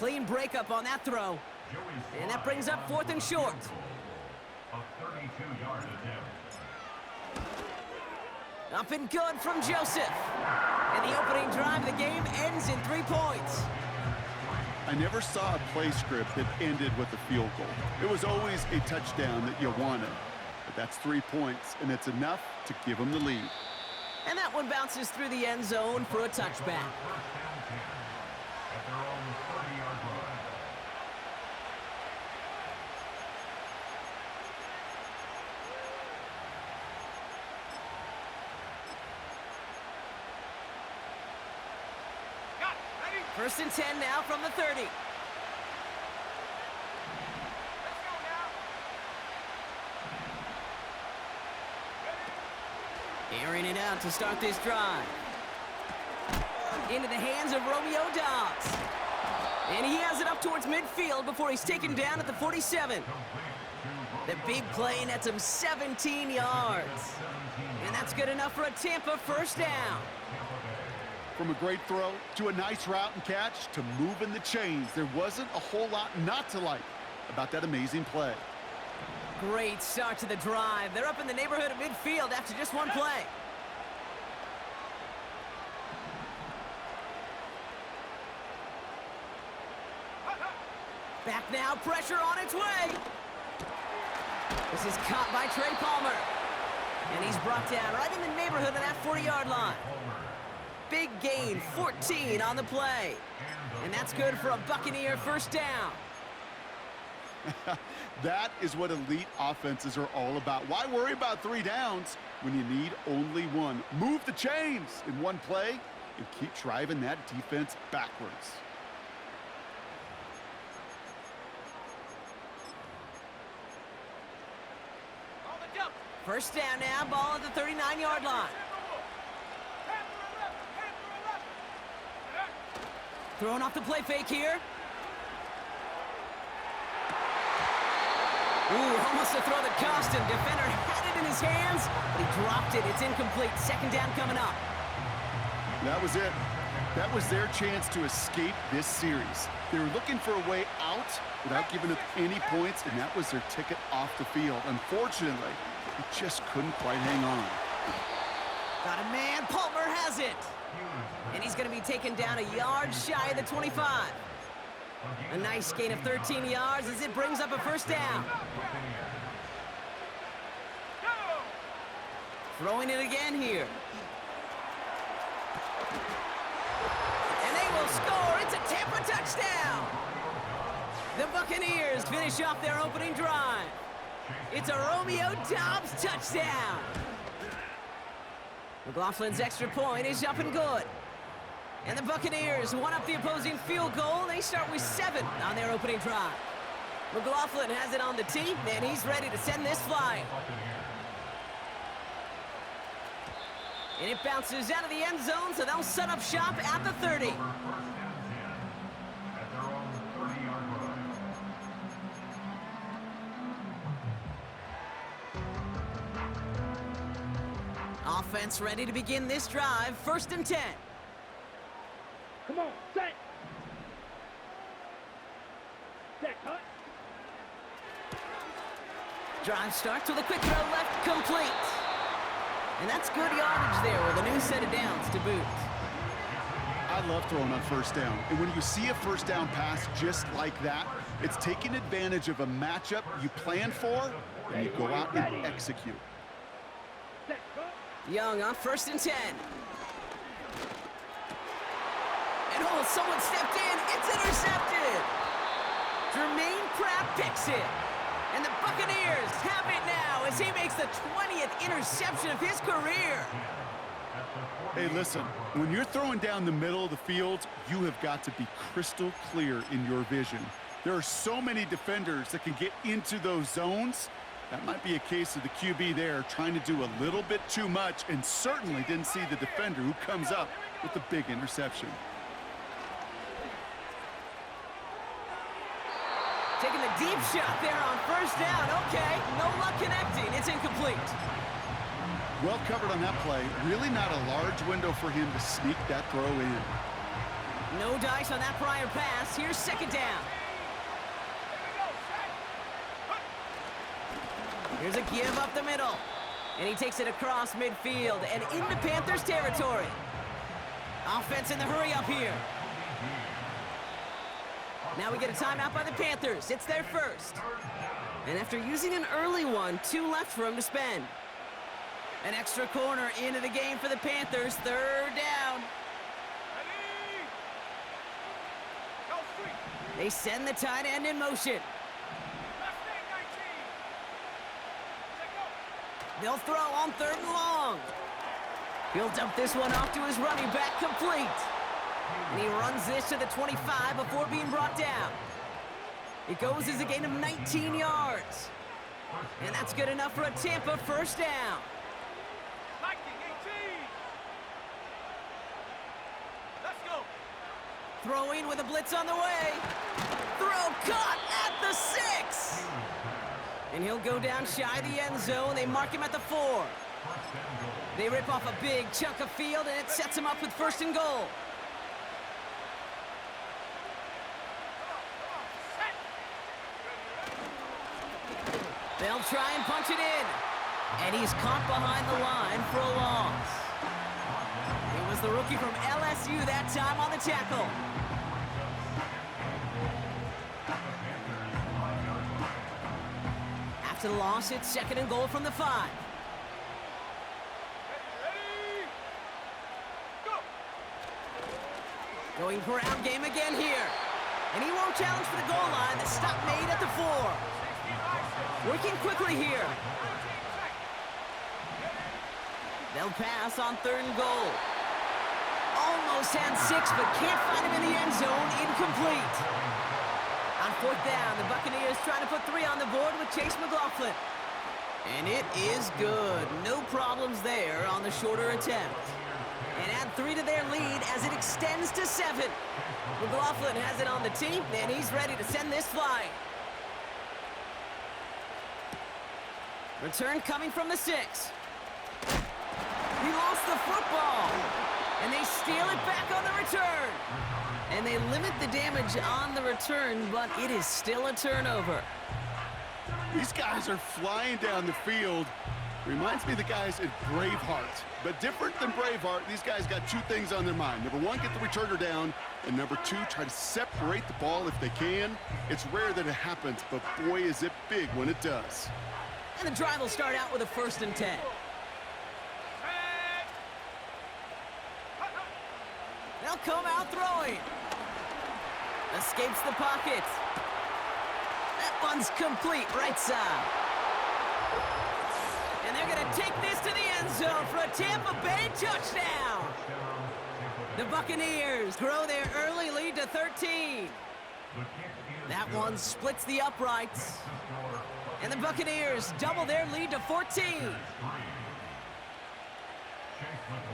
Clean breakup on that throw. And that brings up 4th and short. A 32-yard attempt. Up and good from Joseph. And the opening drive of the game ends in 3 points. I never saw a play script that ended with a field goal. It was always a touchdown that you wanted. But that's 3 points, and it's enough to give them the lead. And that one bounces through the end zone for a touchback. At their own 30-yard line. First and 10 now from the 30. Airing it out to start this drive. Into the hands of Romeo Doubs. And he has it up towards midfield before he's taken down at the 47. The big play nets him 17 yards. And that's good enough for a Tampa first down. From a great throw to a nice route and catch to moving the chains, there wasn't a whole lot not to like about that amazing play. Great start to the drive. They're up in the neighborhood of midfield after just one play. Back now, pressure on its way. This is caught by Trey Palmer. And he's brought down right in the neighborhood of that 40-yard line. Big gain, 14 on the play. And that's good for a Buccaneer first down. That is what elite offenses are all about. Why worry about 3 downs when you need only 1? Move the chains in one play and keep driving that defense backwards. First down now, ball at the 39-yard line. Throwing off the play fake here. Ooh, almost a throw that cost him. Defender had it in his hands, but he dropped it. It's incomplete. Second down coming up. That was it. That was their chance to escape this series. They were looking for a way out without giving up any points, and that was their ticket off the field. Unfortunately, he just couldn't quite hang on. Got a man. Palmer has it. And he's going to be taken down a yard shy of the 25. A nice gain of 13 yards as it brings up a first down. Throwing it again here. And they will score. It's a Tampa touchdown. The Buccaneers finish off their opening drive. It's a Romeo Doubs touchdown. McLaughlin's extra point is up and good. And the Buccaneers one up the opposing field goal. They start with 7 on their opening drive. McLaughlin has it on the tee, and he's ready to send this flying. And it bounces out of the end zone, so they'll set up shop at the 30. Offense ready to begin this drive. First and 10. Come on, set. Set, cut. Drive starts with a quick throw left, complete. And that's good yardage there with a new set of downs to boot. I love throwing on first down. And when you see a first down pass just like that, it's taking advantage of a matchup you plan for, and you go out and execute. Young on first and 10. And oh, someone stepped in. It's intercepted. Jermaine Pratt picks it. And the Buccaneers have it now as he makes the 20th interception of his career. Hey, listen, when you're throwing down the middle of the field, you have got to be crystal clear in your vision. There are so many defenders that can get into those zones. That might be a case of the QB there trying to do a little bit too much and certainly didn't see the defender who comes up with the big interception. Taking the deep shot there on first down. Okay, no luck connecting. It's incomplete. Well covered on that play. Really not a large window for him to sneak that throw in. No dice on that prior pass. Here's second down. Here's a give up the middle. And he takes it across midfield and into Panthers territory. Offense in the hurry up here. Now we get a timeout by the Panthers. It's their first. And after using an early one, 2 left for him to spend. An extra corner into the game for the Panthers. Third down. They send the tight end in motion. They'll throw on 3rd and long. He'll dump this one off to his running back, complete. And he runs this to the 25 before being brought down. It goes as a gain of 19 yards. And that's good enough for a Tampa first down. Throwing with a blitz on the way. Throw caught at the 6. And he'll go down shy of the end zone. They mark him at the 4. They rip off a big chunk of field, and it sets him up with 1st and goal. They'll try and punch it in. And he's caught behind the line for a loss. It was the rookie from LSU that time on the tackle. After the loss, it's 2nd and goal from the 5. Going ground game again here. And he won't challenge for the goal line. The stop made at the 4. Working quickly here. They'll pass on 3rd and goal. Almost had 6, but can't find him in the end zone. Incomplete. On 4th down, the Buccaneers trying to put 3 on the board with Chase McLaughlin. And it is good. No problems there on the shorter attempt. And add 3 to their lead as it extends to 7. McLaughlin has it on the team, and he's ready to send this flying. Return coming from the 6. He lost the football. And they steal it back on the return. And they limit the damage on the return, but it is still a turnover. These guys are flying down the field. Reminds me of the guys at Braveheart. But different than Braveheart, these guys got 2 things on their mind. Number 1, get the returner down. And number 2, try to separate the ball if they can. It's rare that it happens, but boy, is it big when it does. And the drive will start out with a 1st and 10. They'll come out throwing. Escapes the pocket. That one's complete, right side. And they're going to take this to the end zone for a Tampa Bay touchdown. The Buccaneers grow their early lead to 13. That one splits the uprights. And the Buccaneers double their lead to 14.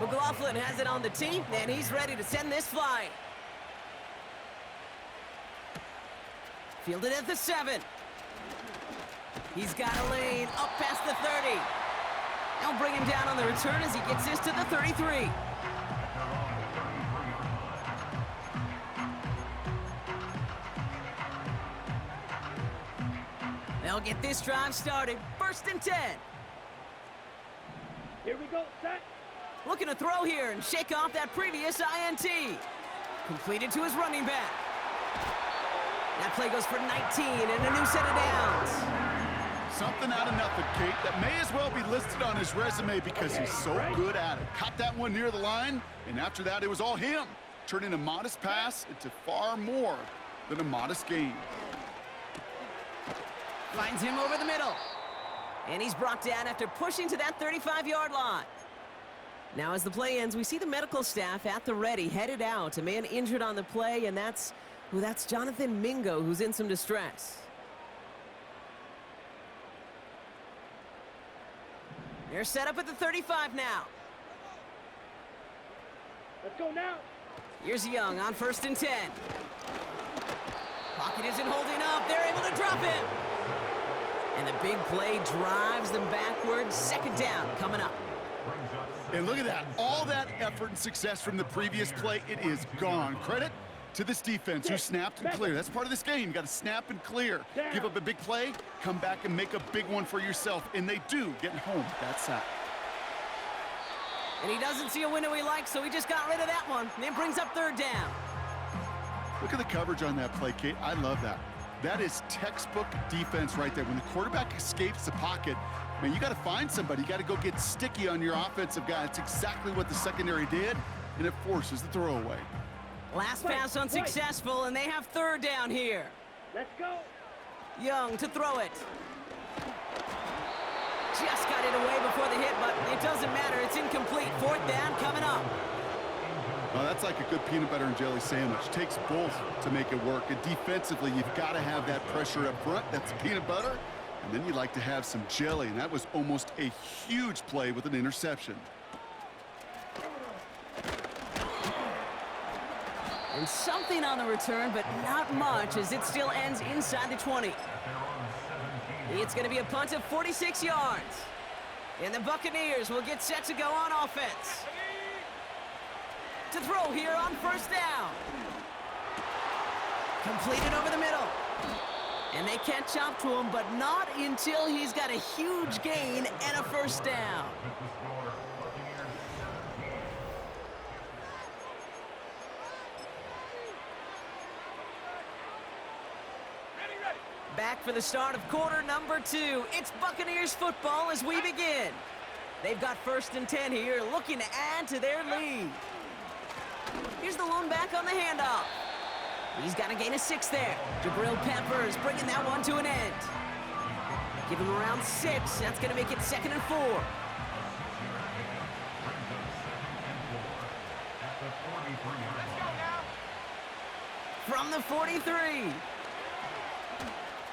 McLaughlin has it on the tee, and he's ready to send this flying. Fielded at the 7. He's got a lane up past the 30. They'll bring him down on the return as he gets this to the 33. They'll get this drive started. 1st and 10. Here we go, set. Looking to throw here and shake off that previous INT. Completed to his running back. That play goes for 19 and a new set of downs. Something out of nothing, Kate, that may as well be listed on his resume because he's so good at it. Caught that one near the line, and after that, it was all him, turning a modest pass into far more than a modest gain. Finds him over the middle. And he's brought down after pushing to that 35-yard line. Now, as the play ends, we see the medical staff at the ready, headed out. A man injured on the play, and that's Jonathan Mingo, who's in some distress. They're set up at the 35 now. Let's go now. Here's Young on 1st and 10. Pocket isn't holding up. They're able to drop him. And the big play drives them backwards. 2nd down coming up. And look at that. All that effort and success from the previous play, it is gone. Credit to this defense who snapped and cleared. That's part of this game. You got to snap and clear. Give up a big play, come back and make a big one for yourself. And they do, getting home that sack. And he doesn't see a window he likes, so he just got rid of that one. And it brings up third down. Look at the coverage on that play, Kate. I love that. That is textbook defense right there. When the quarterback escapes the pocket, man, you got to find somebody. You got to go get sticky on your offensive guy. It's exactly what the secondary did, and it forces the throwaway. Last pass unsuccessful, and they have third down here. Let's go. Young to throw it. Just got it away before the hit, but it doesn't matter. It's incomplete. Fourth down coming up. Well, that's like a good peanut butter and jelly sandwich. Takes both to make it work. And defensively, you've got to have that pressure up front. That's peanut butter. And then you like to have some jelly. And that was almost a huge play with an interception. And something on the return, but not much, as it still ends inside the 20. It's going to be a punt of 46 yards. And the Buccaneers will get set to go on offense. To throw here on first down. Completed over the middle. And they catch up to him, but not until he's got a huge gain and a first down. Back for the start of quarter number 2. It's Buccaneers football as we begin. They've got 1st and 10 here, looking to add to their lead. Here's the lone back on the handoff. He's got a gain of 6 there. Jabril Peppers bringing that one to an end. Give him around 6. That's going to make it 2nd and 4. From the 43.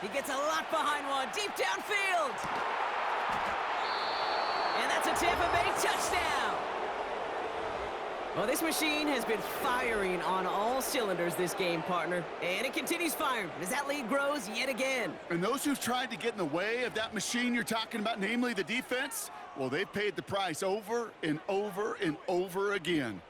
He gets a lot behind one, deep downfield. And that's a Tampa Bay touchdown. Well, this machine has been firing on all cylinders this game, partner. And it continues firing as that lead grows yet again. And those who've tried to get in the way of that machine you're talking about, namely the defense, well, they've paid the price over and over and over again.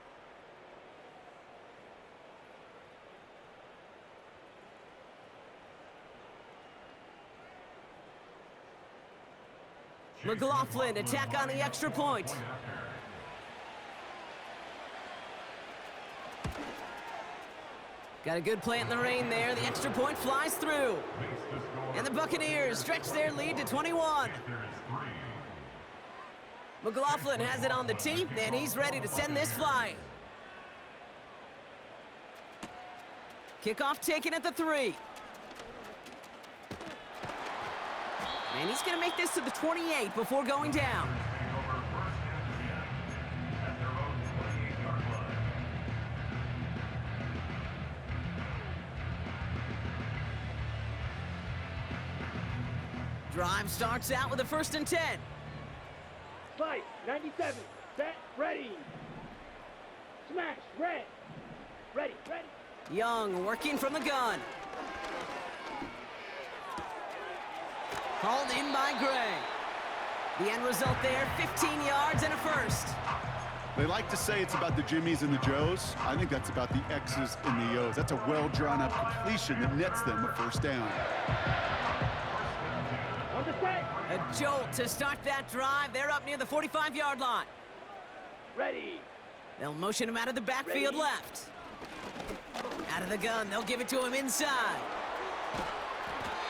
McLaughlin attack on the extra point. Got a good play in the rain there. The extra point flies through. And the Buccaneers stretch their lead to 21. McLaughlin has it on the tee, and he's ready to send this flying. Kickoff taken at the 3. And he's going to make this to the 28 before going down. Drive starts out with a 1st and 10. Fight, 97, set, ready. Smash, red. Ready. Young working from the gun. Called in by Gray. The end result there, 15 yards and a 1st. They like to say it's about the Jimmies and the Joes. I think that's about the X's and the O's. That's a well-drawn-up completion that nets them a 1st down. On the set. A jolt to start that drive. They're up near the 45-yard line. Ready. They'll motion him out of the backfield left. Out of the gun, they'll give it to him inside.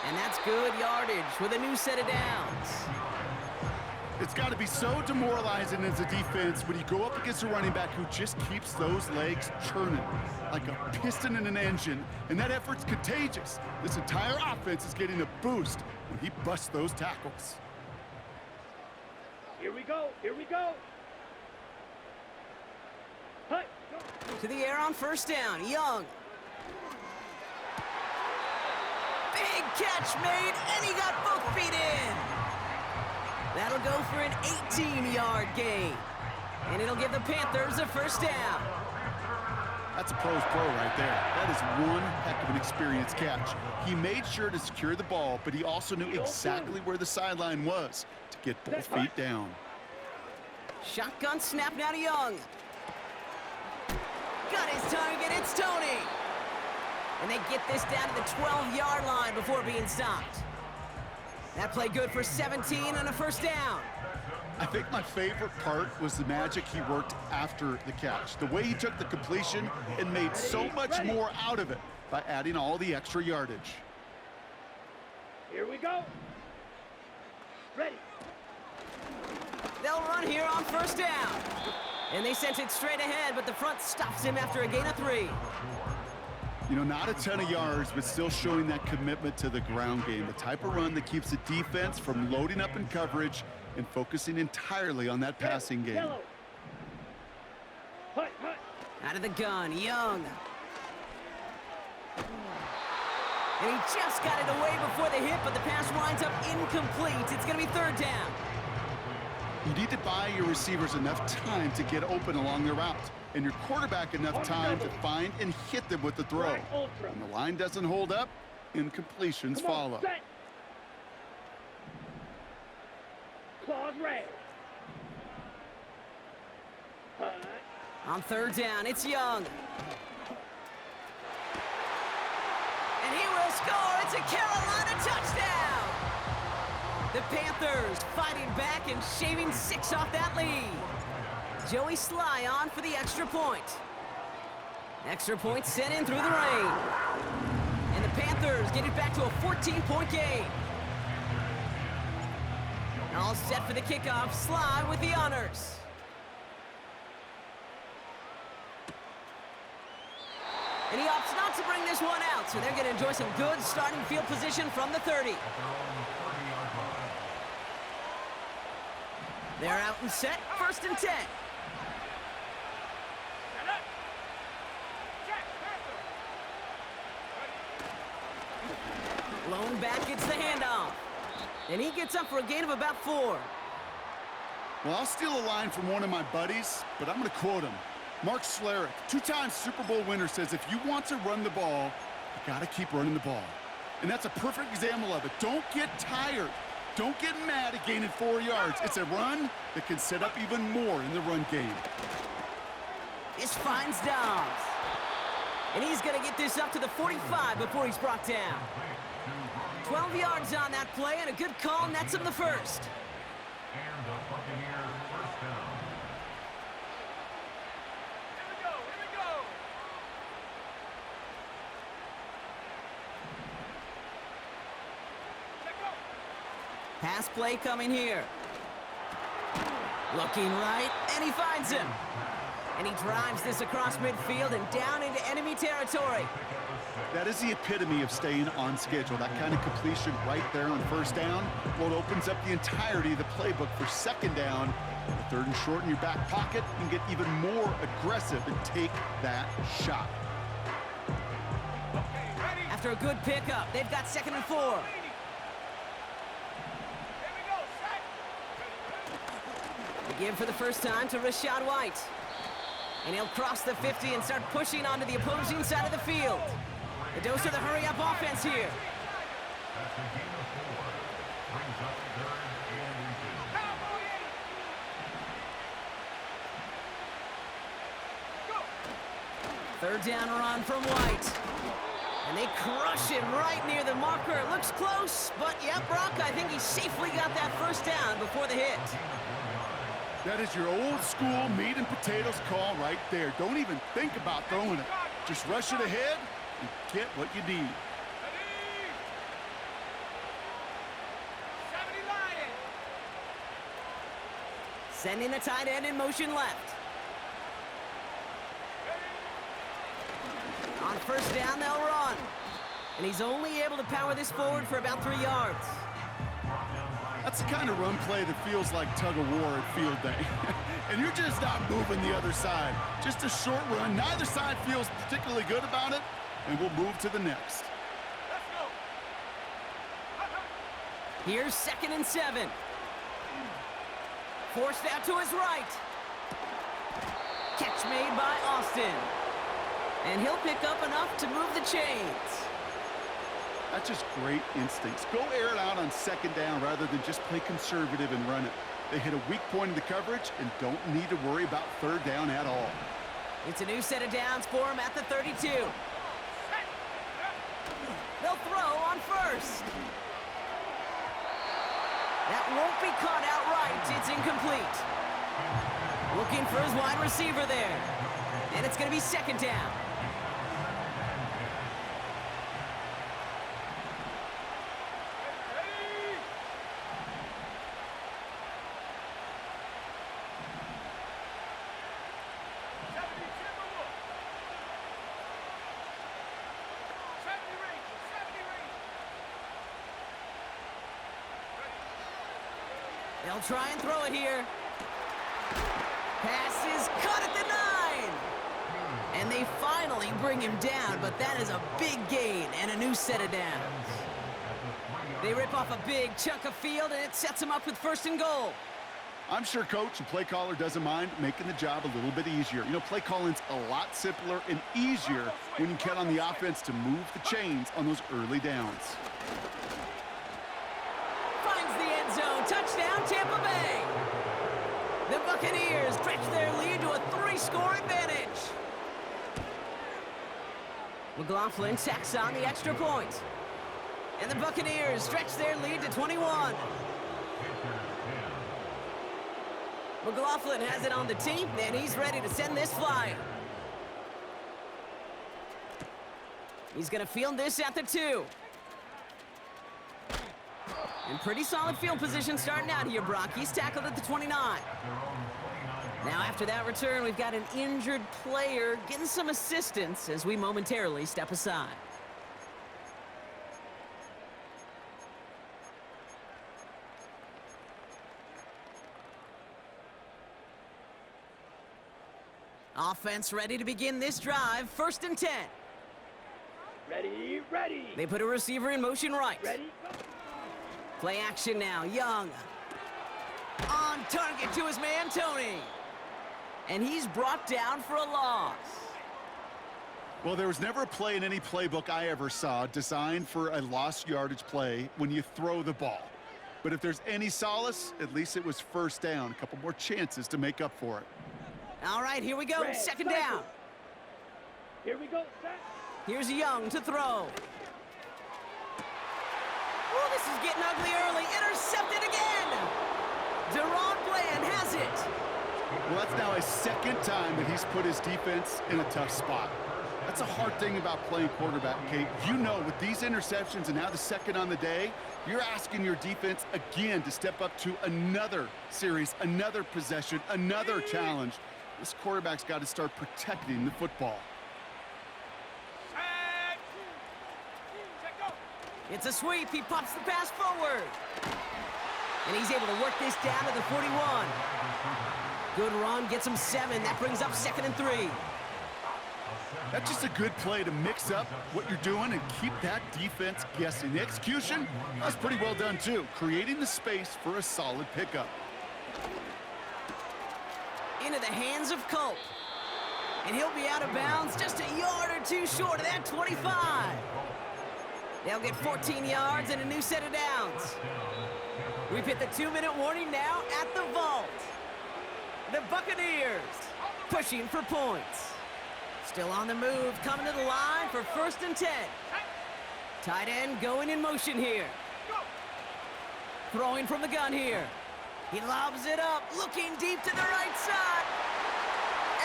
And that's good yardage with a new set of downs. It's got to be so demoralizing as a defense when you go up against a running back who just keeps those legs churning like a piston in an engine, and that effort's contagious. This entire offense is getting a boost when he busts those tackles. Here we go. Hut, go. To the air on 1st down, Young. Big catch made, and he got both feet in. That'll go for an 18-yard gain. And it'll give the Panthers a 1st down. That's a pro's pro right there. That is one heck of an experienced catch. He made sure to secure the ball, but he also knew exactly where the sideline was to get both feet down. Shotgun snap now to Young. Got his target, it's Tony. And they get this down to the 12-yard line before being stopped. That play good for 17 and a first down. I think my favorite part was the magic he worked after the catch. The way he took the completion and made so much more out of it by adding all the extra yardage. Here we go. Ready. They'll run here on first down. And they sent it straight ahead, but the front stops him after a gain of 3. You know, not a ton of yards, but still showing that commitment to the ground game. The type of run that keeps the defense from loading up in coverage and focusing entirely on that passing game. Yellow. Hut, hut. Out of the gun, Young. And he just got it away before the hit, but the pass winds up incomplete. It's going to be third down. You need to buy your receivers enough time to get open along their route, and your quarterback enough time to find and hit them with the throw. Flag ultra. When the line doesn't hold up, incompletions Come on, follow. set. Claws red. Hut. On third down, it's Young. And he will score. It's a Carolina touchdown. The Panthers fighting back and shaving 6 off that lead. Joey Sly on for the extra point. Extra point sent in through the rain. And the Panthers get it back to a 14-point game. All set for the kickoff. Sly with the honors. And he opts not to bring this one out, so they're going to enjoy some good starting field position from the 30. They're out and set, first and 10. Lone back gets the handoff. And he gets up for a gain of about 4. Well, I'll steal a line from one of my buddies, but I'm going to quote him. Mark Schlereth, 2-time Super Bowl winner, says if you want to run the ball, you got to keep running the ball. And that's a perfect example of it. Don't get tired. Don't get mad at gaining 4 yards. It's a run that can set up even more in the run game. This finds Dobbs. And he's going to get this up to the 45 before he's brought down. 12 yards on that play, and a good call nets him the first. And the Buccaneers first down. Pass play coming here. Looking right, and he finds him. And he drives this across midfield and down into enemy territory. That is the epitome of staying on schedule. That kind of completion right there on first down, well, it opens up the entirety of the playbook for second down. The third and short in your back pocket, and get even more aggressive and take that shot. After a good pickup, they've got second and 4. They give for the first time to Rachaad White. And he'll cross the 50 and start pushing onto the opposing side of the field. The dose of the hurry-up offense here. That's a gain of 4. Brings up third and 2. Third down run from White. And they crush him right near the marker. It looks close, but yeah, Brock, I think he safely got that first down before the hit. That is your old school meat and potatoes call right there. Don't even think about throwing it. Just rush it ahead and get what you need. Sending the tight end in motion left. On first down, they'll run. And he's only able to power this forward for about 3 yards. That's the kind of run play that feels like tug-of-war at field day. And you're just not moving the other side. Just a short run. Neither side feels particularly good about it, and we'll move to the next. Here's second and 7. Forced out to his right. Catch made by Austin. And he'll pick up enough to move the chains. That's just great instincts. Go air it out on second down rather than just play conservative and run it. They hit a weak point in the coverage and don't need to worry about third down at all. It's a new set of downs for him at the 32. first. That won't be caught outright. It's incomplete. Looking for his wide receiver there. And it's going to be second down. They'll try and throw it here. Pass is caught at the 9. And they finally bring him down, but that is a big gain and a new set of downs. They rip off a big chunk of field, and it sets them up with first and goal. I'm sure coach and play caller doesn't mind making the job a little bit easier. You know, play calling's a lot simpler and easier when you count on the offense to move the chains on those early downs. Finds the end zone. Touchdown, Tampa Bay. The Buccaneers stretch their lead to a 3-score advantage. McLaughlin tacks on the extra point. And the Buccaneers stretch their lead to 21. McLaughlin has it on the tee, and he's ready to send this flying. He's going to field this at the 2. In pretty solid field position starting out here, Brock. He's tackled at the 29. Now after that return, we've got an injured player getting some assistance as we momentarily step aside. Offense ready to begin this drive. First and 10. Ready, ready. They put a receiver in motion right. Ready, go. Play action now. Young. On target to his man, Tony. And he's brought down for a loss. Well, there was never a play in any playbook I ever saw designed for a lost yardage play when you throw the ball. But if there's any solace, at least it was first down. A couple more chances to make up for it. All right, here we go. Red, Second cycle. down. Here we go, set. Here's Young to throw. Oh, this is getting ugly early. Intercepted again. Deron Bland has it. Well, that's now his second time that he's put his defense in a tough spot. That's a hard thing about playing quarterback, Kate. You know, with these interceptions and now the second on the day, you're asking your defense again to step up to another series, another possession, another challenge. This quarterback's got to start protecting the football. It's a sweep. He pops the pass forward. And he's able to work this down to the 41. Good run, gets him 7. That brings up second and 3. That's just a good play to mix up what you're doing and keep that defense guessing. The execution, that's pretty well done too, creating the space for a solid pickup. Into the hands of Culp. And he'll be out of bounds just a yard or two short of that 25. They'll get 14 yards and a new set of downs. We've hit the 2-minute warning now at the vault. The Buccaneers pushing for points. Still on the move, coming to the line for first and 10. Tight end going in motion here. Throwing from the gun here. He lobs it up, looking deep to the right side.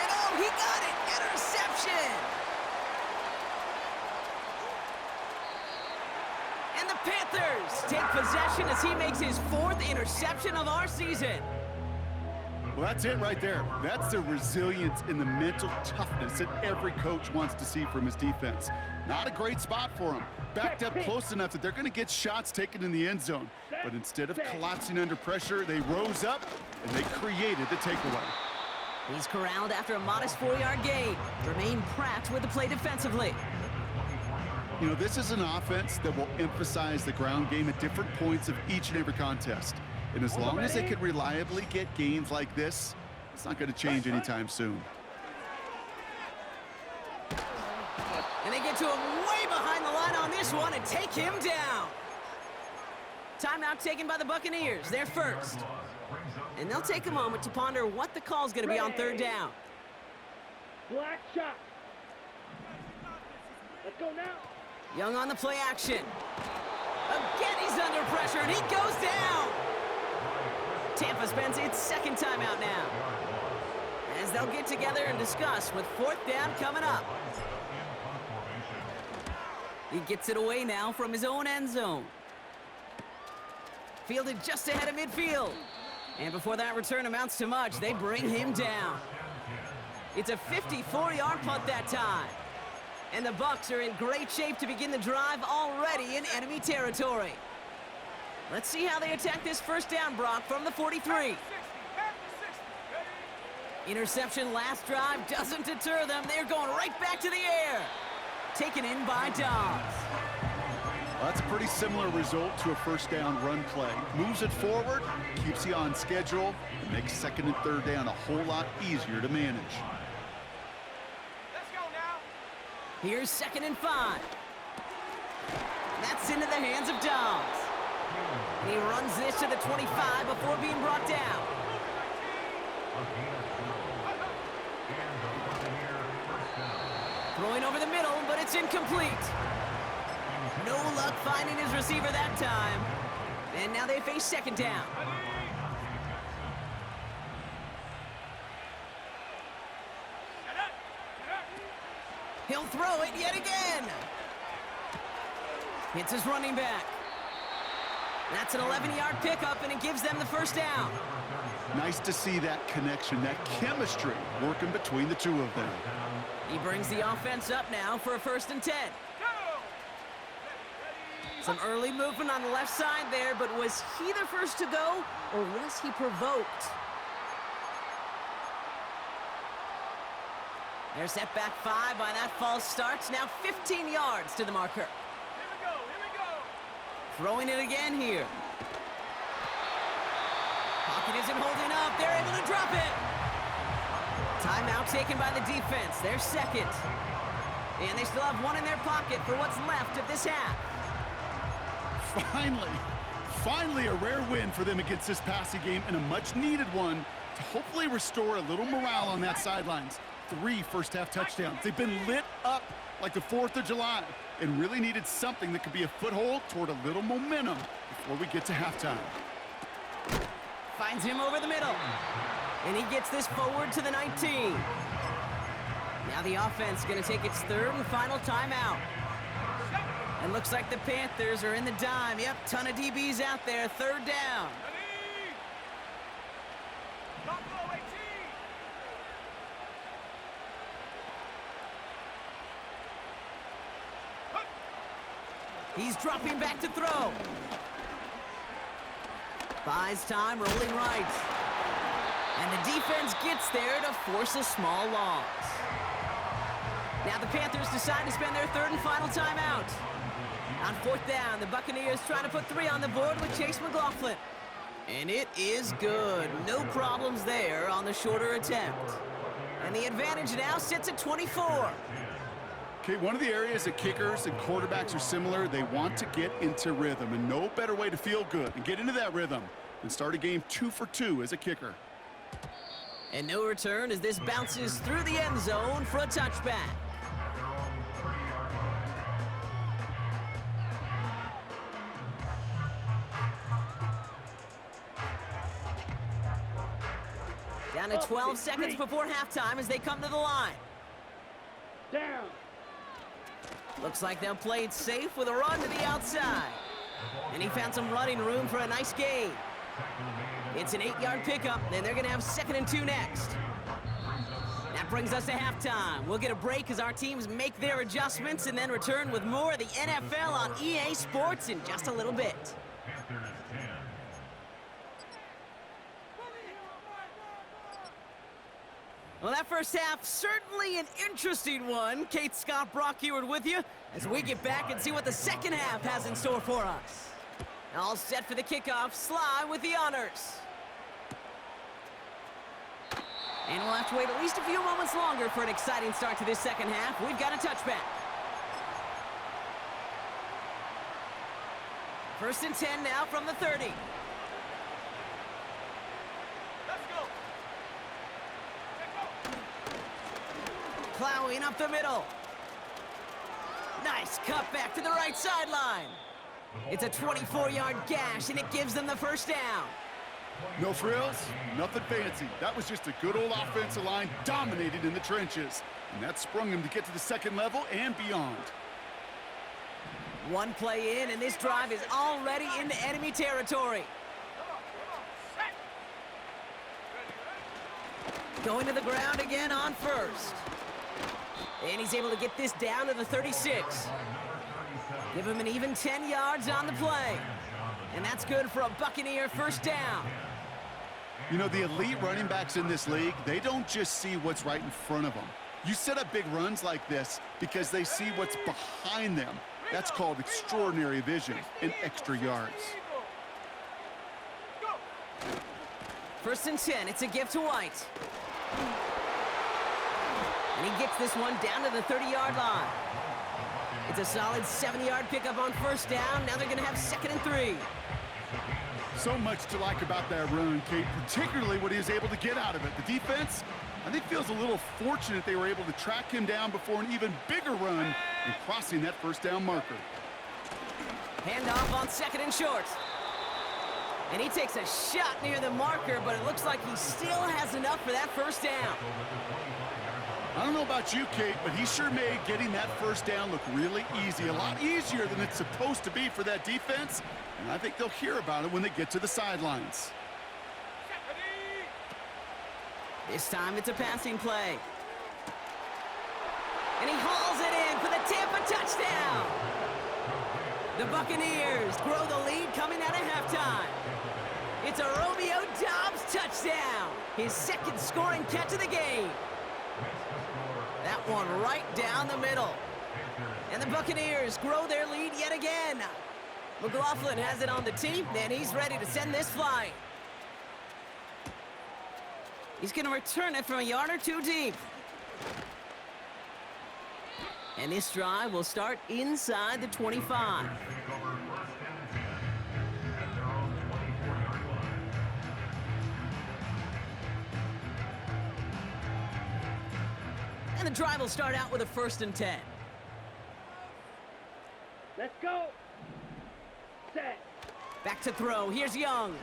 And oh, he got it! Interception! And the Panthers take possession as he makes his 4th interception of our season. Well, that's it right there. That's the resilience and the mental toughness that every coach wants to see from his defense. Not a great spot for him. Backed up close enough that they're going to get shots taken in the end zone. But instead of collapsing under pressure, they rose up and they created the takeaway. He's corralled after a modest 4-yard gain. Jermaine Pratt with the play defensively. You know, this is an offense that will emphasize the ground game at different points of each and every contest. And as long as they can reliably get gains like this, it's not going to change anytime soon. And they get to him way behind the line on this one and take him down. Timeout taken by the Buccaneers. They're first. And they'll take a moment to ponder what the call's going to be on third down. Black shot. Let's go now. Young on the play action. Again, he's under pressure, and he goes down. Tampa spends its second timeout now, as they'll get together and discuss with fourth down coming up. He gets it away now from his own end zone. Fielded just ahead of midfield. And before that return amounts to much, they bring him down. It's a 54-yard punt that time. And the Bucs are in great shape to begin the drive already in enemy territory. Let's see how they attack this first down, Brock, from the 43. Interception last drive doesn't deter them. They're going right back to the air. Taken in by Dobbs. Well, that's a pretty similar result to a first down run play. Moves it forward, keeps you on schedule, and makes second and third down a whole lot easier to manage. Let's go now. Here's 2nd and 5. That's into the hands of Dobbs. And he runs this to the 25 before being brought down. Throwing over the middle, but it's incomplete. No luck finding his receiver that time. And now they face 2nd down. He'll throw it yet again. Hits his running back. That's an 11-yard pickup, and it gives them the first down. Nice to see that connection, that chemistry working between the two of them. He brings the offense up now for a 1st and 10. Some early movement on the left side there, but was he the first to go, or was he provoked? They're set back 5 by that false start. Now 15 yards to the marker. Here we go. Throwing it again here. Pocket isn't holding up. They're able to drop it. Timeout taken by the defense. They're second. And they still have one in their pocket for what's left of this half. Finally a rare win for them against this passing game, and a much-needed one to hopefully restore a little morale on that sidelines. 3 first-half touchdowns. They've been lit up like the 4th of July and really needed something that could be a foothold toward a little momentum before we get to halftime. Finds him over the middle. And he gets this forward to the 19. Now the offense going to take its 3rd and final timeout. And looks like the Panthers are in the dime. Yep, ton of DBs out there. 3rd down. He's dropping back to throw. Buys time, rolling right. And the defense gets there to force a small loss. Now the Panthers decide to spend their 3rd and final timeout. On 4th down, the Buccaneers trying to put 3 on the board with Chase McLaughlin. And it is good. No problems there on the shorter attempt. And the advantage now sits at 24. Okay, one of the areas that kickers and quarterbacks are similar, they want to get into rhythm, and no better way to feel good and get into that rhythm than start a game 2 for 2 as a kicker. And no return as this bounces through the end zone for a touchback. Down to 12 seconds before halftime as they come to the line. Down. Looks like they'll play it safe with a run to the outside. And he found some running room for a nice gain. It's an 8-yard pickup, and they're going to have 2nd and 2 next. That brings us to halftime. We'll get a break as our teams make their adjustments and then return with more of the NFL on EA Sports in just a little bit. Well, that first half, certainly an interesting one. Kate Scott, Brock Ewart with you as we get back and see what the second half has in store for us. All set for the kickoff. Sly with the honors. And we'll have to wait at least a few moments longer for an exciting start to this second half. We've got a touchback. 1st and 10 now from the 30. Plowing up the middle. Nice cut back to the right sideline. It's a 24-yard gash, and it gives them the first down. No frills, nothing fancy. That was just a good old offensive line dominated in the trenches. And that sprung him to get to the second level and beyond. One play in, and this drive is already into enemy territory. Going to the ground again on first. And he's able to get this down to the 36. Give him an even 10 yards on the play. And that's good for a Buccaneer first down. You know, the elite running backs in this league, they don't just see what's right in front of them. You set up big runs like this because they see what's behind them. That's called extraordinary vision and extra yards. First and 10, it's a give to White. And he gets this one down to the 30-yard line. It's a solid 7-yard pickup on first down. Now they're going to have 2nd and 3. So much to like about that run, Kate, particularly what he was able to get out of it. The defense, I think, feels a little fortunate they were able to track him down before an even bigger run and crossing that first down marker. Handoff on 2nd and short. And he takes a shot near the marker, but it looks like he still has enough for that first down. I don't know about you, Kate, but he sure made getting that first down look really easy. A lot easier than it's supposed to be for that defense. And I think they'll hear about it when they get to the sidelines. This time it's a passing play. And he hauls it in for the Tampa touchdown. The Buccaneers grow the lead coming out of halftime. It's a Romeo Doubs touchdown. His 2nd scoring catch of the game. That one right down the middle. And the Buccaneers grow their lead yet again. McLaughlin has it on the tee, and he's ready to send this flying. He's going to return it from a yard or two deep. And this drive will start inside the 25. And the drive will start out with a 1st and 10. Let's go. Set. Back to throw. Here's Young.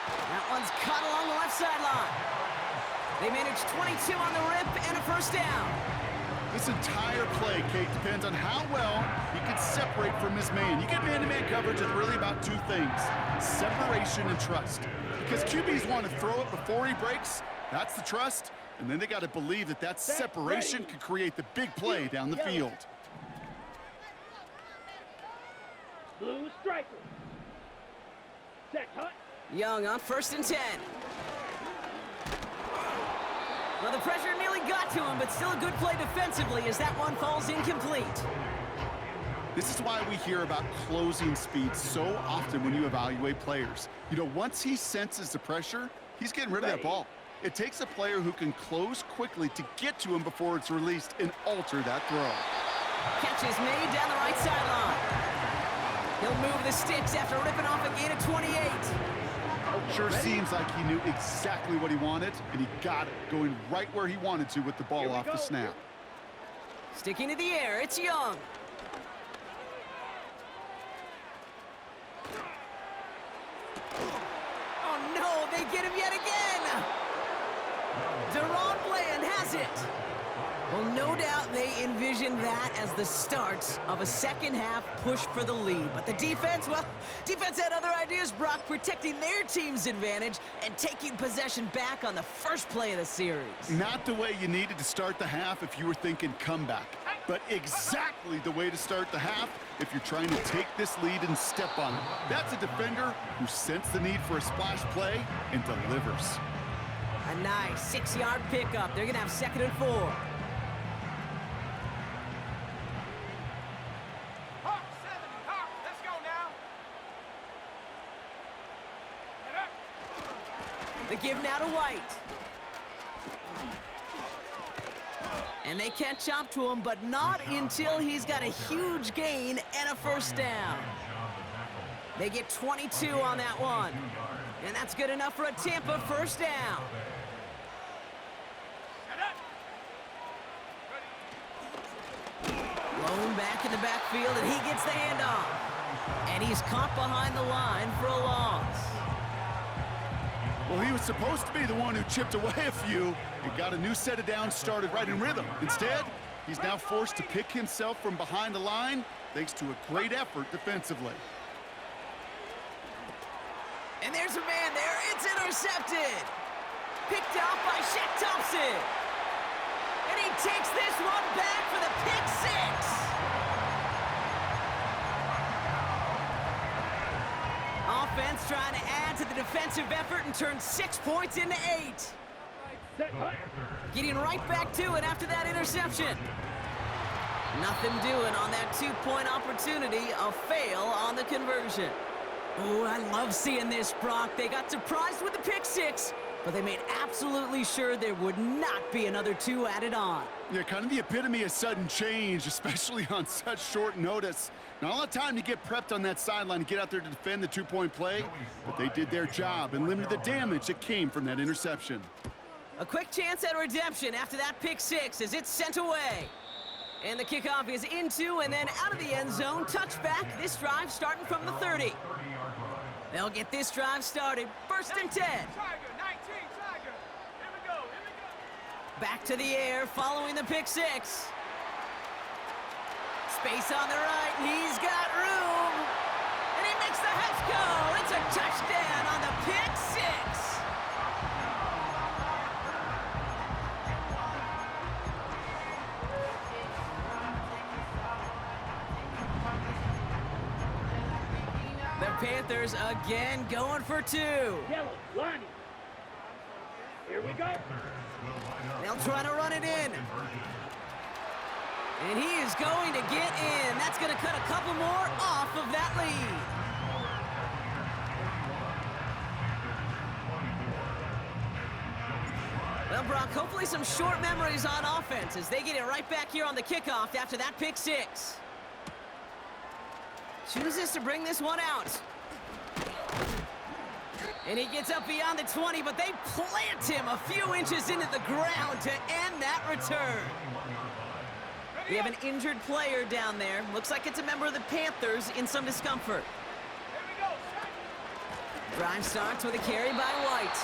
That one's caught along the left sideline. They managed 22 on the rip and a first down. This entire play, Kate, depends on how well he can separate from his man. You get man-to-man coverage is really about two things: separation and trust. Because QBs want to throw it before he breaks. That's the trust. And then they got to believe that that separation can create the big play down the field. Blue striker. Set hut. Young on 1st and 10. Well, the pressure nearly got to him, but still a good play defensively as that one falls incomplete. This is why we hear about closing speed so often when you evaluate players. You know, once he senses the pressure, he's getting rid of that ball. It takes a player who can close quickly to get to him before it's released and alter that throw. Catch is made down the right sideline. He'll move the sticks after ripping off a gain of 28. Sure seems like he knew exactly what he wanted, and he got it, going right where he wanted to with the ball off the snap. Sticking to the air, it's Young. Oh no, they get him yet again! Deron Bland has it. Well, no doubt they envisioned that as the start of a second-half push for the lead. But the defense, well, defense had other ideas, Brock, protecting their team's advantage and taking possession back on the first play of the series. Not the way you needed to start the half if you were thinking comeback, but exactly the way to start the half if you're trying to take this lead and step on it. That's a defender who sensed the need for a splash play and delivers. A nice 6-yard pickup. They're going to have 2nd and 4. Let's go now. The give now to White. And they catch up to him, but not until he's got a huge gain and a first down. They get 22 on that one. And that's good enough for a Tampa first down. Blown back in the backfield, and he gets the handoff. And he's caught behind the line for a loss. Well, he was supposed to be the one who chipped away a few and got a new set of downs started right in rhythm. Instead, he's now forced to pick himself from behind the line thanks to a great effort defensively. And there's a man there. It's intercepted. Picked off by Shaq Thompson. And he takes this one back for the pick six. Offense trying to add to the defensive effort and turn 6 points into 8. Set, hut. Getting right back to it after that interception. Nothing doing on that 2-point opportunity. A fail on the conversion. Oh, I love seeing this, Brock. They got surprised with the pick six, but they made absolutely sure there would not be another 2 added on. Yeah, kind of the epitome of sudden change, especially on such short notice. Not a lot of time to get prepped on that sideline and get out there to defend the 2-point play, but they did their job and limited the damage that came from that interception. A quick chance at redemption after that pick six as it's sent away. And the kickoff is into and then out of the end zone. Touchback. This drive starting from the 30. They'll get this drive started. First and 10. Tiger, 19, Tiger. Here we go. Back to the air following the pick six. Space on the right. He's got room. And he makes the house go. It's a touchdown on the pick six. The Panthers again going for 2. Yellow, Lonnie. Here we go. They'll try to run it in. And he is going to get in. That's going to cut a couple more off of that lead. Well, Brock, hopefully some short memories on offense as they get it right back here on the kickoff after that pick six. Chooses to bring this one out. And he gets up beyond the 20, but they plant him a few inches into the ground to end that return. We have an injured player down there. Looks like it's a member of the Panthers in some discomfort. Here we go. Set. Drive starts with a carry by White.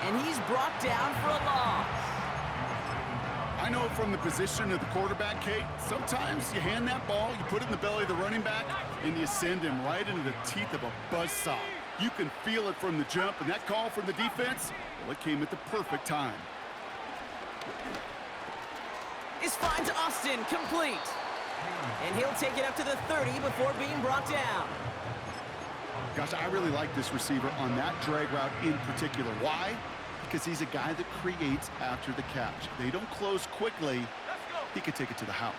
And he's brought down for a loss. I know from the position of the quarterback, Kate, sometimes you hand that ball, you put it in the belly of the running back, and you send him right into the teeth of a buzzsaw. You can feel it from the jump, and that call from the defense, well, it came at the perfect time. This finds Austin complete. And he'll take it up to the 30 before being brought down. Gosh, I really like this receiver on that drag route in particular. Why? Because he's a guy that creates after the catch. They don't close quickly. Let's go. He could take it to the house.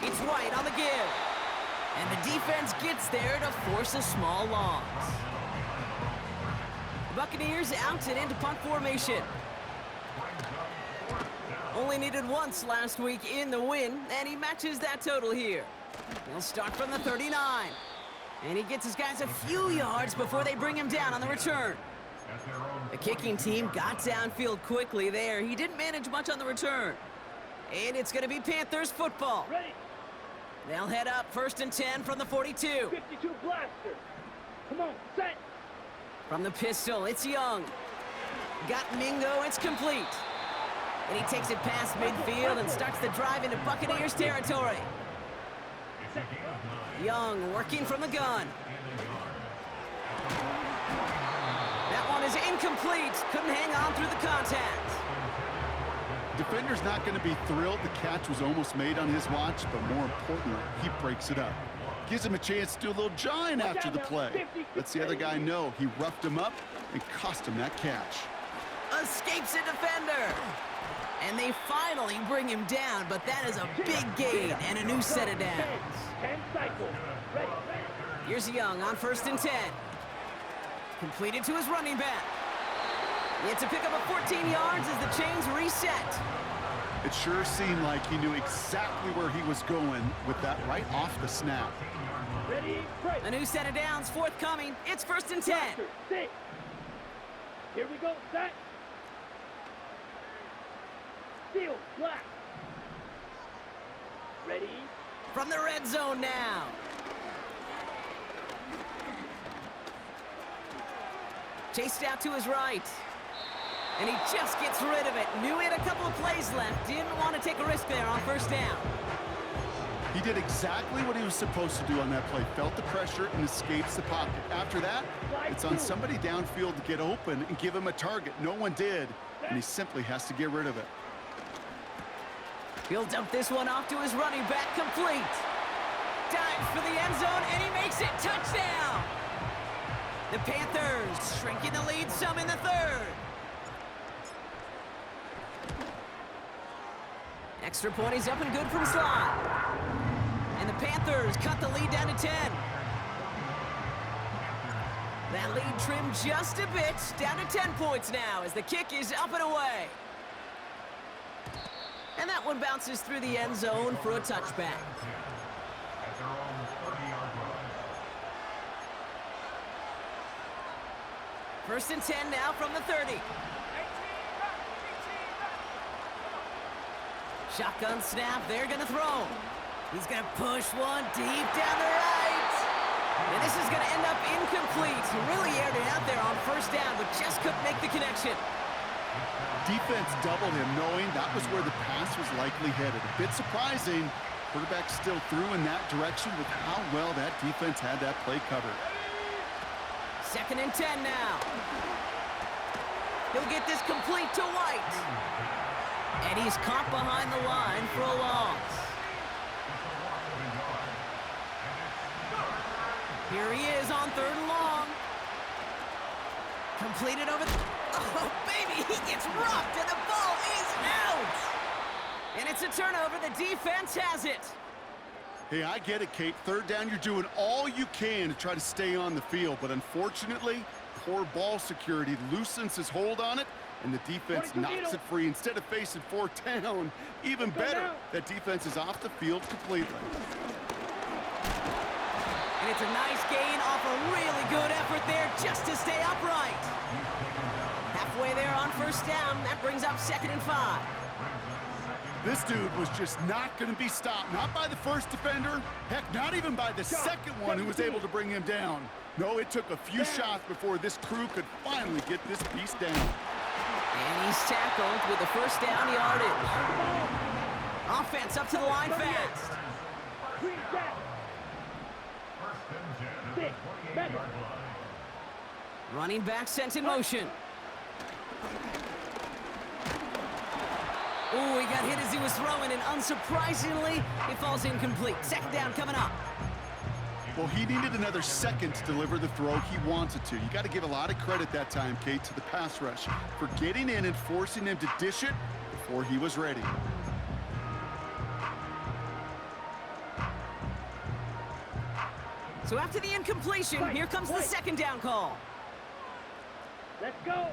Cowboy. It's White on the give. And the defense gets there to force a small loss. The Buccaneers out and into punt formation. Only needed once last week in the win, and he matches that total here. He'll start from the 39. And he gets his guys a few yards before they bring him down on the return. The kicking team got downfield quickly there. He didn't manage much on the return. And it's going to be Panthers football. Ready. They'll head up first and 10 from the 42. 52 blaster. Come on, set. From the pistol, it's Young. Got Mingo, it's complete. And he takes it past midfield and starts the drive into Buccaneers territory. Young working from the gun. That one is incomplete. Couldn't hang on through the contact. Defender's not going to be thrilled the catch was almost made on his watch, but more importantly, he breaks it up. Gives him a chance to do a little jawing after the play. Lets the other guy know he roughed him up and cost him that catch. Escapes a defender. And they finally bring him down, but that is a big gain and a new set of downs. 10 cycles. Ready. Here's Young on first and 10. Completed to his running back. It's a pickup of 14 yards as the chains reset. It sure seemed like he knew exactly where he was going with that right off the snap. Ready. Break. A new set of downs forthcoming. It's first and 10. Blaster. Sit. Here we go. Set. Field, black. Ready? From the red zone now. Chased out to his right. And he just gets rid of it. Knew he had a couple of plays left. Didn't want to take a risk there on first down. He did exactly what he was supposed to do on that play. Felt the pressure and escapes the pocket. After that, it's on somebody downfield to get open and give him a target. No one did, and he simply has to get rid of it. He'll dump this one off to his running back, complete. Dives for the end zone, and he makes it. Touchdown! The Panthers shrinking the lead some in the third. Extra point is up and good from slot. And the Panthers cut the lead down to 10. That lead trimmed just a bit, down to 10 points now as the kick is up and away. And that one bounces through the end zone for a touchback. At their own 30-yard line. First and 10 now from the 30. Shotgun snap, they're gonna throw. He's gonna push one deep down the right. And this is gonna end up incomplete. He really aired it out there on first down, but just couldn't make the connection. Defense doubled him, knowing that was where the pass was likely headed. A bit surprising. Quarterback still threw in that direction with how well that defense had that play covered. Second and 10 now. He'll get this complete to White. And he's caught behind the line for a loss. Here he is on third and long. Completed over the... Oh, baby, he gets rocked and the ball is out. And it's a turnover. The defense has it. Hey, I get it, Kate. Third down, you're doing all you can to try to stay on the field. But unfortunately, poor ball security loosens his hold on it, and the defense knocks it free. Instead of facing fourth down, even better, that defense is off the field completely. And it's a nice gain off a really good effort there just to stay upright. Halfway there on first down, that brings up 2nd and 5. This dude was just not going to be stopped. Not by the first defender. Heck, not even by the second one who was able to bring him down. No, it took a few shots before this crew could finally get this piece down. And he's tackled with the first down yardage. Offense up to the line fast. Green down. Six, seven. Running back sent in motion. Ooh, he got hit as he was throwing, and unsurprisingly, it falls incomplete. Second down coming up. Well, he needed another second to deliver the throw he wanted to. You got to give a lot of credit that time, Kate, to the pass rush for getting in and forcing him to dish it before he was ready. So after the incompletion, here comes the second down call. Let's go.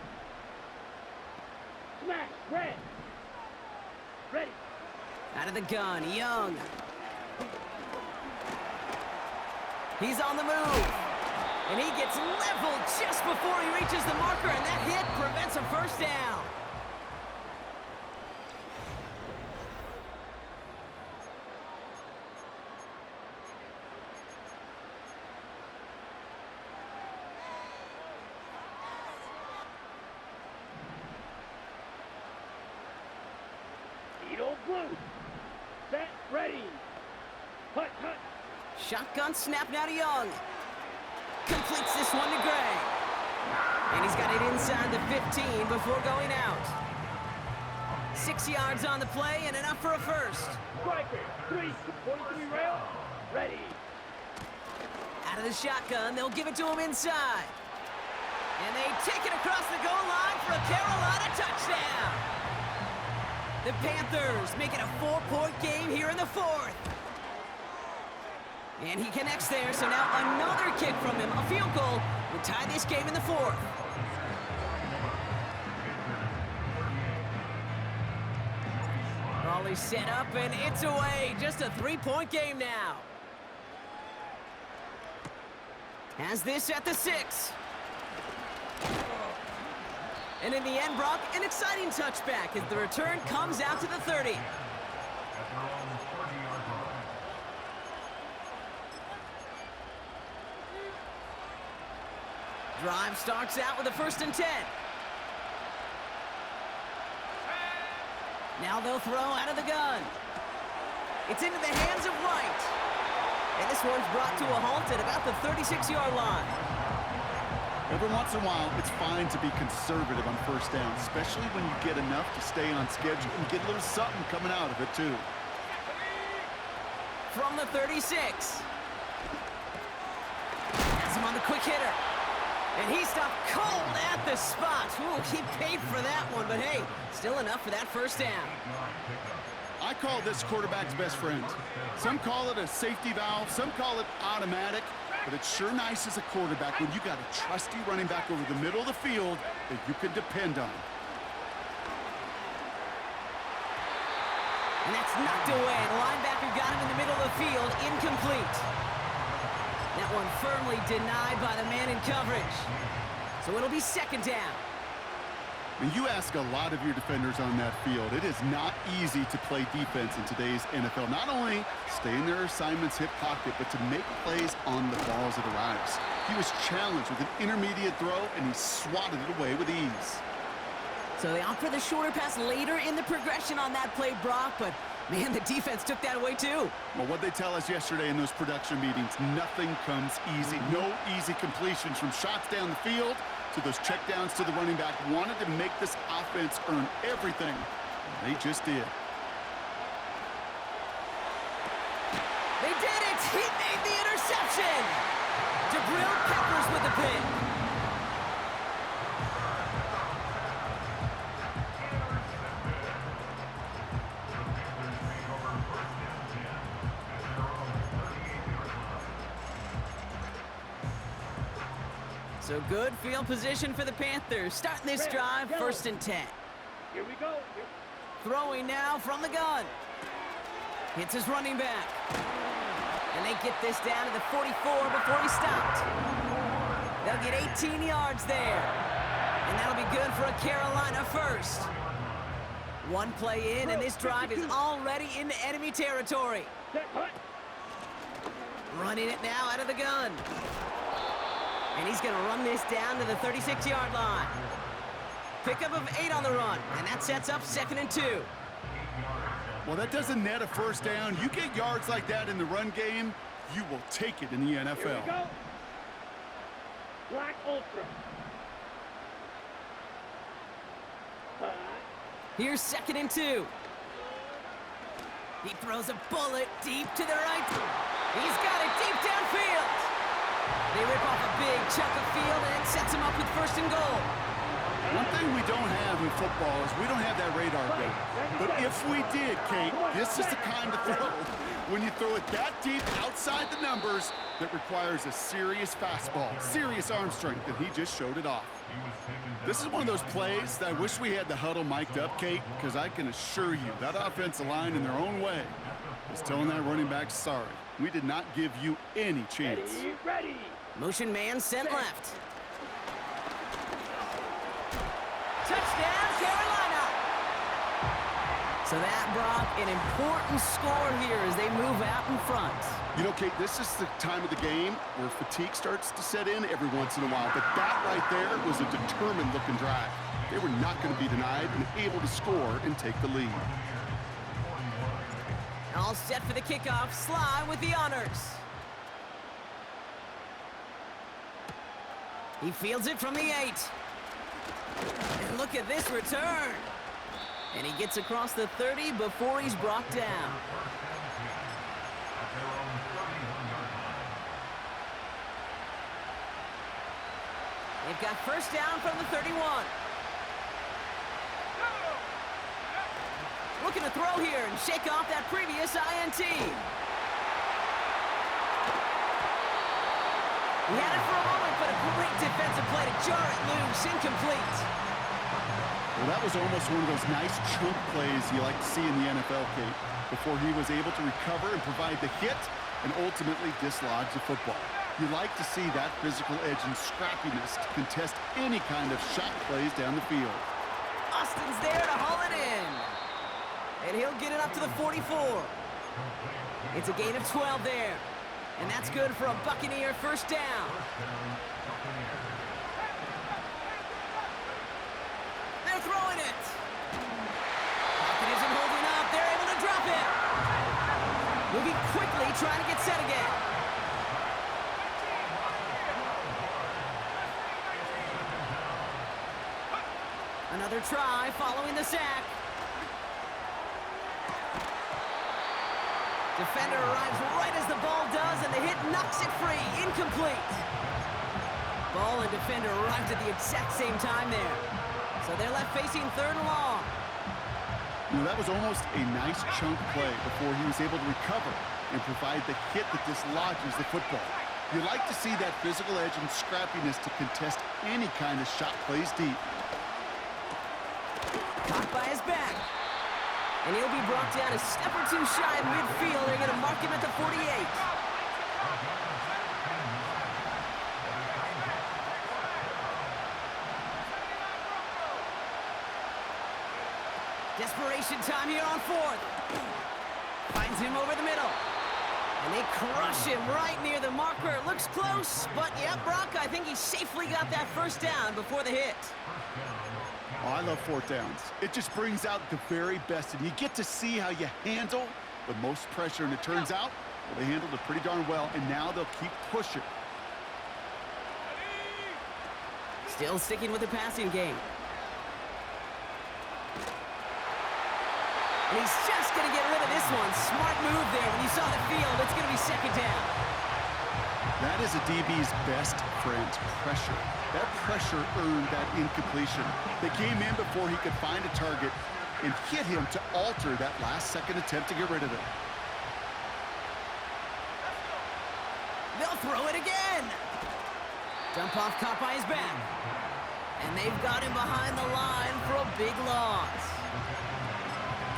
Smash, red. Ready. Out of the gun, Young. He's on the move. And he gets leveled just before he reaches the marker, and that hit prevents a first down. Eagle blue. Set, ready. Hut, hut. Shotgun snap now to Young. Completes this one to Gray. And he's got it inside the 15 before going out. 6 yards on the play and enough for a first. Striker, 3, 43 rail. Ready. Out of the shotgun, they'll give it to him inside. And they take it across the goal line for a Carolina touchdown. The Panthers make it a 4-point game here in the fourth. And he connects there, so now another kick from him. A field goal will tie this game in the fourth. Ball is set up, and it's away. Just a 3-point game now. Has this at the 6. And in the end, Brock, an exciting touchback as the return comes out to the 30. At their own 30-yard line. Drive starts out with a 1st and 10. Now they'll throw out of the gun. It's into the hands of Wright. And this one's brought to a halt at about the 36-yard line. Every once in a while, it's fine to be conservative on 1st down, especially when you get enough to stay on schedule and get a little something coming out of it, too. From the 36. Has him on the quick hitter. And he stopped cold at the spot. Ooh, he paid for that one, but hey, still enough for that 1st down. I call this quarterback's best friend. Some call it a safety valve, some call it automatic, but it's sure nice as a quarterback when you got a trusty running back over the middle of the field that you can depend on. And that's knocked away. The linebacker got him in the middle of the field, incomplete. That one firmly denied by the man in coverage. So it'll be 2nd down. When you ask a lot of your defenders on that field, it is not easy to play defense in today's NFL. Not only stay in their assignment's hip pocket, but to make plays on the balls it arrives. He was challenged with an intermediate throw, and he swatted it away with ease. So they opt for the shorter pass later in the progression on that play, Brock, but man, the defense took that away too. Well, what they tell us yesterday in those production meetings, nothing comes easy. No easy completions from shots down the field to those checkdowns to the running back. Wanted to make this offense earn everything. They just did. They did it! He made the interception! Jabril Peppers with the pick. So good field position for the Panthers. Starting this drive, 1st and 10. Here we go. Throwing now from the gun. Hits his running back. And they get this down to the 44 before he stopped. They'll get 18 yards there. And that'll be good for a Carolina 1st. One play in, and this drive is already into enemy territory. Running it now out of the gun. And he's going to run this down to the 36-yard line. Pickup of 8 on the run, and that sets up 2nd and 2. Well, that doesn't net a 1st down. You get yards like that in the run game, you will take it in the NFL. Here we go. Black Ultra. Here's 2nd and 2. He throws a bullet deep to the right. He's got it deep downfield. They rip off a big chunk of field, and it sets him up with 1st and goal. One thing we don't have in football is we don't have that radar gun. But if we did, Kate, this is the kind of throw, when you throw it that deep outside the numbers, that requires a serious fastball, serious arm strength, and he just showed it off. This is one of those plays that I wish we had the huddle mic'd up, Kate, because I can assure you that offensive line in their own way is telling that running back, sorry, we did not give you any chance. Ready. Motion man sent left. Touchdown, Carolina! So that, Brock, an important score here as they move out in front. You know, Kate, this is the time of the game where fatigue starts to set in every once in a while, but that right there was a determined-looking drive. They were not going to be denied and able to score and take the lead. All set for the kickoff. Sly with the honors. He fields it from the 8. And look at this return. And he gets across the 30 before he's brought down. They've got 1st down from the 31. Looking to throw here and shake off that previous INT. He had it for a moment, but a great defensive play to jar it loose, incomplete. Well, that was almost one of those nice chunk plays you like to see in the NFL, Kate, before he was able to recover and provide the hit and ultimately dislodge the football. You like to see that physical edge and scrappiness to contest any kind of shot plays down the field. Austin's there to haul it in. And he'll get it up to the 44. It's a gain of 12 there. And that's good for a Buccaneer first down. They're throwing it. Pocket isn't holding up. They're able to drop it. Moving quickly, trying to get set again. Another try following the sack. Defender arrives right as the ball does, and the hit knocks it free. Incomplete. Ball and defender arrived at the exact same time there. So they're left facing third and long. You know, that was almost a nice chunk play before he was able to recover and provide the hit that dislodges the football. You like to see that physical edge and scrappiness to contest any kind of shot plays deep. Caught by his back. And he'll be brought down a step or two shy of midfield. They're going to mark him at the 48. Desperation time here on fourth. Finds him over the middle. And they crush him right near the marker. It looks close, but yeah, Brock, I think he safely got that first down before the hit. Oh, I love fourth downs. It just brings out the very best, and you get to see how you handle the most pressure, and it turns out, well, they handled it pretty darn well, and now they'll keep pushing. Still sticking with the passing game. And he's just going to get rid of this one. Smart move there. When you saw the field, it's going to be second down. That is a DB's best friend, pressure. That pressure earned that incompletion. They came in before he could find a target and hit him to alter that last-second attempt to get rid of it. They'll throw it again. Dump off caught by his back. And they've got him behind the line for a big loss.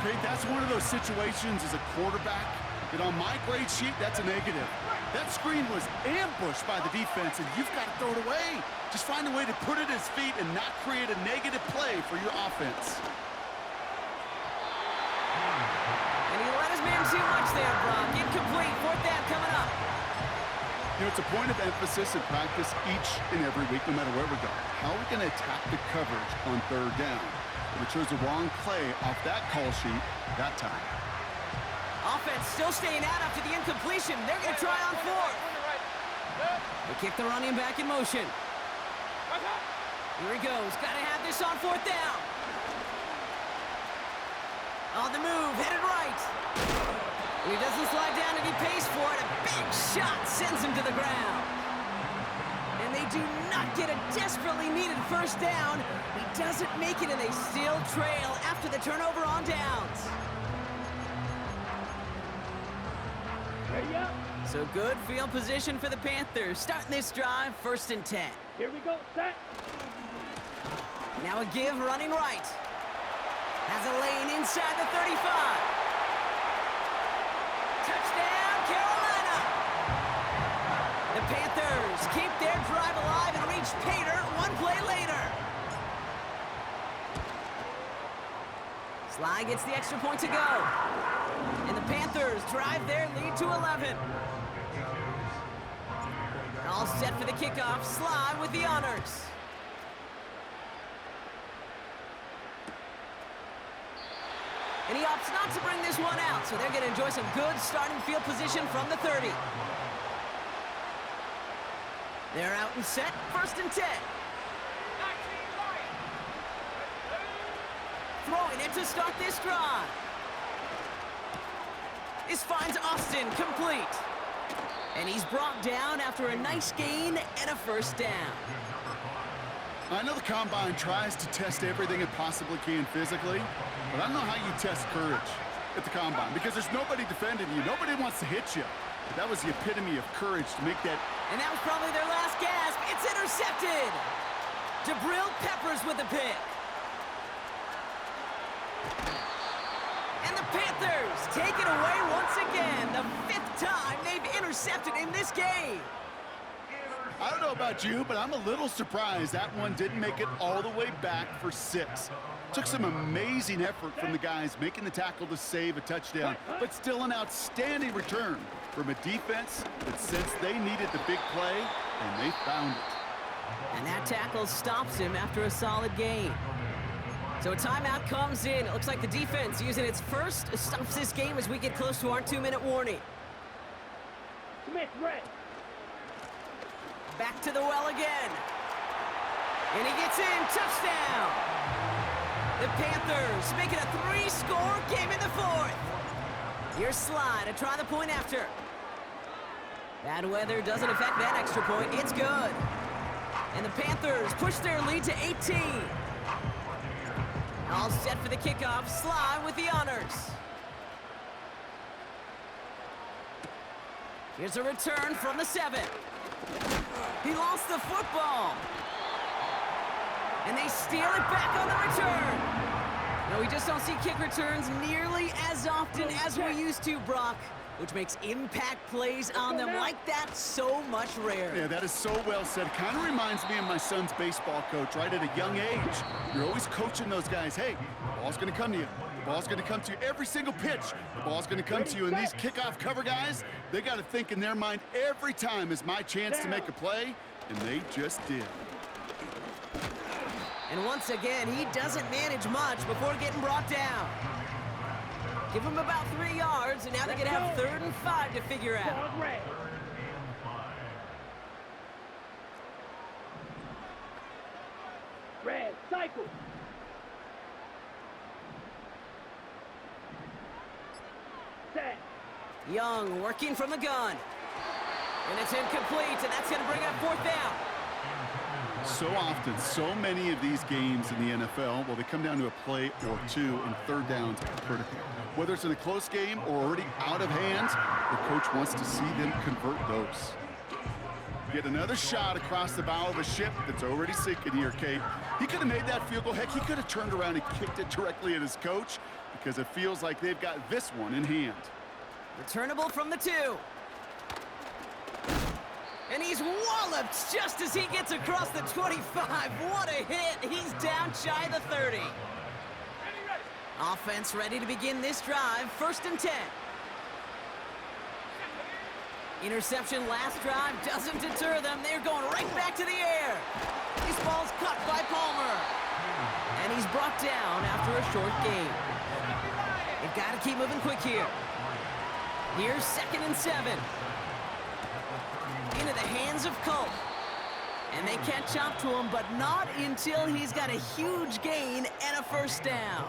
Okay, that's one of those situations as a quarterback that on my grade sheet, that's a negative. That screen was ambushed by the defense, and you've got to throw it away. Just find a way to put it at his feet and not create a negative play for your offense. And he let his man too much there, Brock. Incomplete. Fourth down coming up. You know, it's a point of emphasis in practice each and every week, no matter where we go. How are we going to attack the coverage on third down? But it chose the wrong play off that call sheet that time. Offense still staying out after the incompletion. They're going to try on fourth. They kick the running back in motion. Here he goes. Got to have this on fourth down. On the move, headed right. And he doesn't slide down and he pays for it. A big shot sends him to the ground. And they do not get a desperately needed first down. He doesn't make it, and they still trail after the turnover on downs. Ready up. So good field position for the Panthers. Starting this drive, 1st and 10. Here we go. Set. Now a give running right. Has a lane inside the 35. Touchdown, Carolina! The Panthers keep their drive alive and reach Pater one play later. Sly gets the extra point to go. And the Panthers drive their lead to 11. All set for the kickoff. Sly with the honors. And he opts not to bring this one out, so they're going to enjoy some good starting field position from the 30. They're out and set, 1st and 10. Throwing it to start this drive. This finds Austin complete. And he's brought down after a nice gain and a first down. I know the Combine tries to test everything it possibly can physically, but I don't know how you test courage at the Combine because there's nobody defending you. Nobody wants to hit you. But that was the epitome of courage to make that. And that was probably their last gasp. It's intercepted. Jabril Peppers with the pick. And the Panthers take it away once again. The 5th time they've intercepted in this game. I don't know about you, but I'm a little surprised that one didn't make it all the way back for 6. Took some amazing effort from the guys making the tackle to save a touchdown, but still an outstanding return from a defense that sensed they needed the big play, and they found it. And that tackle stops him after a solid gain. So a timeout comes in. It looks like the defense using its first stops this game as we get close to our 2-minute warning. Smith, red. Back to the well again. And he gets in. Touchdown. The Panthers make it a 3-score game in the 4th. Here's Slide to try the point after. Bad weather doesn't affect that extra point. It's good. And the Panthers push their lead to 18. All set for the kickoff. Slide with the honors. Here's a return from the 7. He lost the football. And they steal it back on the return. No, we just don't see kick returns nearly as often as we used to, Brock, which makes impact plays on them like that so much rarer. Yeah, that is so well said. It kind of reminds me of my son's baseball coach, right? At a young age, you're always coaching those guys. Hey, the ball's going to come to you. The ball's going to come to you every single pitch. The ball's going to come to you. And these kickoff cover guys, they got to think in their mind every time is my chance to make a play, and they just did. And once again, he doesn't manage much before getting brought down. Give him about 3 yards, and now they're going to have 3rd and 5 to figure out. Red. Red, cycle. Set. Young working from the gun. And it's incomplete, and that's going to bring up 4th down. So often, so many of these games in the NFL, well, they come down to a play or 2, and 3rd downs are critical. Whether it's in a close game or already out of hand, the coach wants to see them convert those. Get another shot across the bow of a ship that's already sinking here, Kate. He could have made that field goal. Heck, he could have turned around and kicked it directly at his coach because it feels like they've got this one in hand. Returnable from the 2. And he's walloped just as he gets across the 25. What a hit. He's down shy of the 30. Offense ready to begin this drive. 1st and 10. Interception last drive doesn't deter them. They're going right back to the air. This ball's cut by Palmer. And he's brought down after a short gain. They've got to keep moving quick here. Here's 2nd and 7. Into the hands of Colt. And they catch up to him, but not until he's got a huge gain and a 1st down.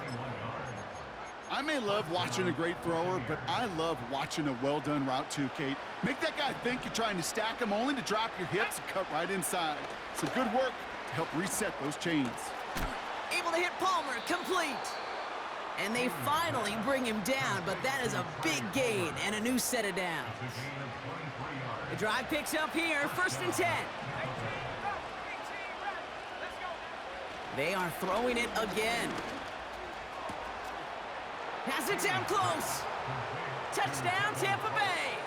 I may love watching a great thrower, but I love watching a well-done route too, Kate. Make that guy think you're trying to stack him only to drop your hips and cut right inside. Some good work to help reset those chains. Able to hit Palmer, complete. And they finally bring him down, but that is a big gain and a new set of downs. The drive picks up here, 1st and 10. They are throwing it again. Has it down close. Touchdown, Tampa Bay.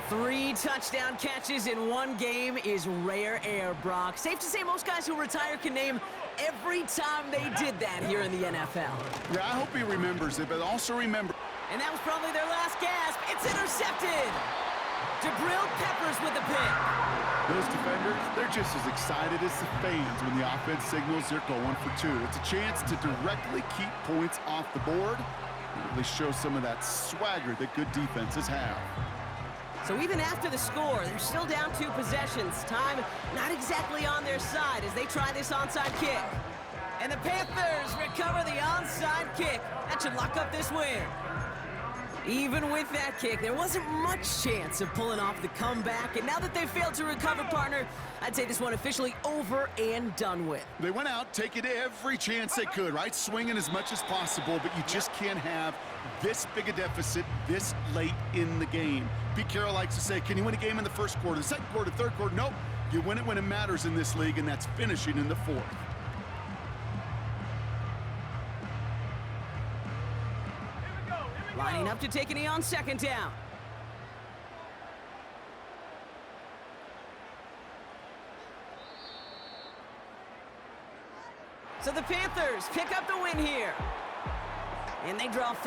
3 touchdown catches in one game is rare air, Brock. Safe to say most guys who retire can name every time they did that here in the NFL. Yeah, I hope he remembers it, but also remember. And that was probably their last gasp. It's intercepted. Jabril Peppers with the pick. Those defenders, they're just as excited as the fans when the offense signals they're going for 2. It's a chance to directly keep points off the board and really show some of that swagger that good defenses have. So even after the score, they're still down 2 possessions. Time not exactly on their side as they try this onside kick. And the Panthers recover the onside kick. That should lock up this win. Even with that kick, there wasn't much chance of pulling off the comeback. And now that they failed to recover, partner, I'd say this one officially over and done with. They went out taking every chance they could, right? Swinging as much as possible, but you just can't have this big a deficit this late in the game. Pete Carroll likes to say, can you win a game in the 1st quarter, the 2nd quarter, 3rd quarter? Nope. You win it when it matters in this league, and that's finishing in the 4th. Lining up to take a knee on 2nd down. So the Panthers pick up the win here. And they draw first.